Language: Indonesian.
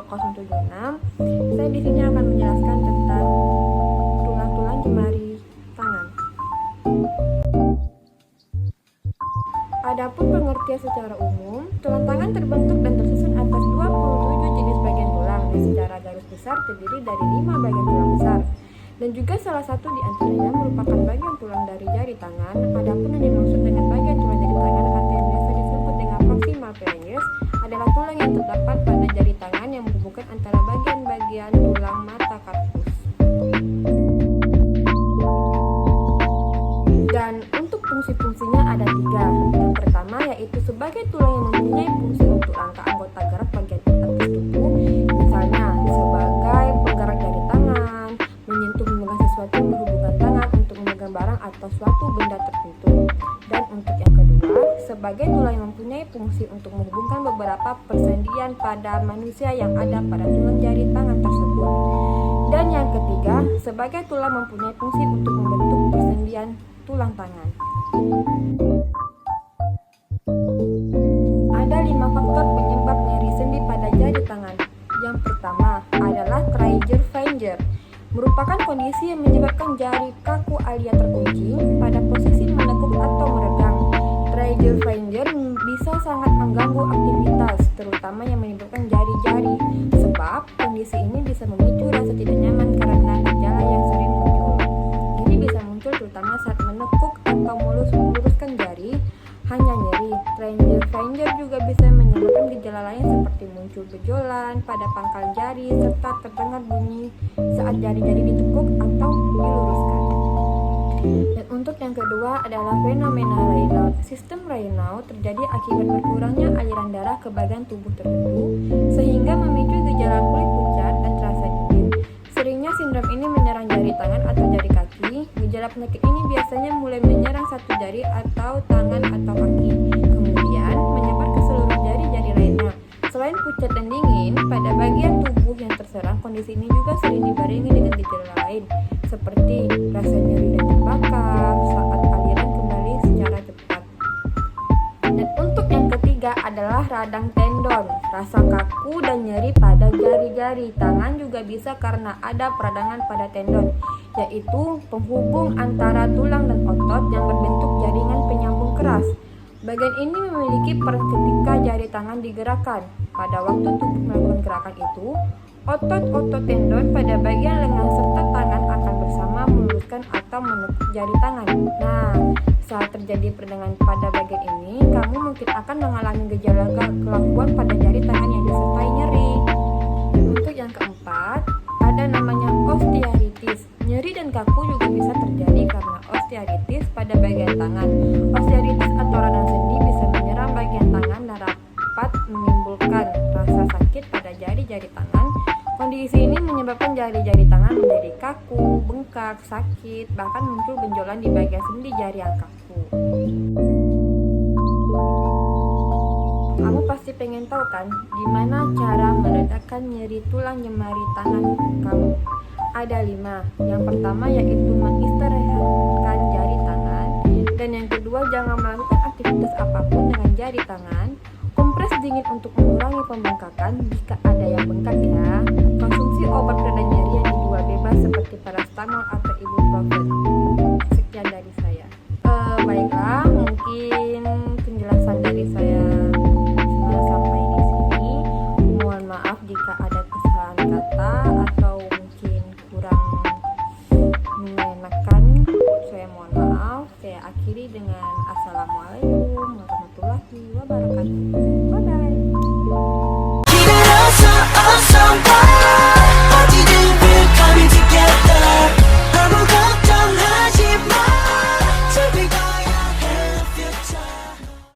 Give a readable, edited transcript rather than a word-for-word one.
2076. Saya di sini akan menjelaskan tentang tulang-tulang jemari tangan. Adapun pengertian secara umum, tulang tangan terbentuk dan tersusun atas 27 jenis bagian tulang dan secara garis besar terdiri dari 5 bagian tulang besar. Dan juga salah satu di antaranya merupakan bagian tulang dari jari tangan. Adapun yang dimaksud dengan bagian tulang jari tangan atau yang biasa disebut dengan proximal phalanges adalah tulang yang terdapat pada jari tangan yang menghubungkan antara bagian-bagian tulang mata karpus. Dan untuk fungsi-fungsinya ada 3. Yang pertama yaitu sebagai tulang yang mempunyai fungsi untuk rangka anggota gerak bagian atas tubuh, misalnya sebagai penggerak jari tangan, menyentuh memegang sesuatu yang berhubungan tangan untuk memegang barang atau suatu benda tertentu. Dan untuk yang kedua, sebagai tulang yang mempunyai fungsi untuk menghubungkan beberapa persendian pada manusia yang ada pada tulang jari tangan tersebut. Dan yang ketiga, sebagai tulang mempunyai fungsi untuk membentuk persendian tulang tangan. Ada 5 faktor penyebab nyeri sendi pada jari tangan. Yang pertama adalah Kreuzer-Finger, merupakan kondisi yang menyebabkan jari kaku alias terkunci pada posisi menekuk atau meregang. Kreuzer-Finger bisa sangat mengganggu aktivitas, terutama yang menimbulkan jari-jari, sebab kondisi ini bisa memicu rasa tidak nyaman karena gejala yang sering muncul. Ini bisa muncul terutama saat menekuk atau meluruskan jari, hanya nyeri. Kreuzer-Finger juga bisa menyebabkan gejala lain seperti muncul benjolan pada pangkal jari serta terdengar bunyi saat jari-jari ditekuk atau diluruskan. Dan untuk yang kedua adalah fenomena Raynaud. Sistem Raynaud terjadi akibat berkurangnya aliran darah ke bagian tubuh tertentu sehingga memicu gejala kulit pucat dan terasa dingin. Seringnya sindrom ini menyerang jari tangan atau jari kaki. Gejala penyakit ini biasanya mulai menyerang satu jari atau tangan atau kaki, kemudian menyebar ke seluruh jari-jari lainnya. Selain pucat dan dingin, pada bagian tubuh yang terserang, kondisi ini juga sering dibarengi dengan gejala lain seperti rasa nyeri dan terbakar saat aliran kembali secara cepat. Dan untuk yang ketiga adalah radang tendon, rasa kaku dan nyeri pada jari-jari tangan juga bisa karena ada peradangan pada tendon, yaitu penghubung antara tulang dan otot yang berbentuk jaringan penyambung keras. Bagian ini memiliki peran ketika jari tangan digerakkan. Pada waktu tubuh melakukan gerakan itu, otot-otot tendon pada bagian lengan serta tangan akan bersama meluruskan atau menekuk jari tangan. Nah, saat terjadi peradangan pada bagian ini, kamu mungkin akan mengalami gejala kelangkuan pada jari tangan yang disertai nyeri. Dan untuk yang keempat, ada namanya osteoarthritis. Nyeri dan kaku juga bisa terjadi karena osteoarthritis pada bagian tangan. Osteoarthritis atau radang sendi bisa menyerang bagian tangan dan dapat menimbulkan rasa sakit pada jari-jari tangan. Kondisi ini menyebabkan jari-jari tangan menjadi kaku, bengkak, sakit, bahkan muncul benjolan di bagian sendi jari yang kaku. Kamu pasti pengen tahu kan gimana cara meredakan nyeri tulang jemari tangan kamu? Ada 5. Yang pertama yaitu mengistirahatkan jari tangan. Dan yang kedua, jangan melakukan aktivitas apapun dengan jari tangan. Kompres dingin untuk mengurangi pembengkakan jika ada yang bengkak ya. Konsumsi obat pereda nyeri yang dijual bebas seperti paracetamol atau ibuprofen. Sekian dari saya. Baiklah, mungkin penjelasan dari saya cuma sampai di sini. Mohon maaf jika ada kesalahan kata atau mungkin kurang mengenakan. Saya mohon maaf. Saya akhiri dengan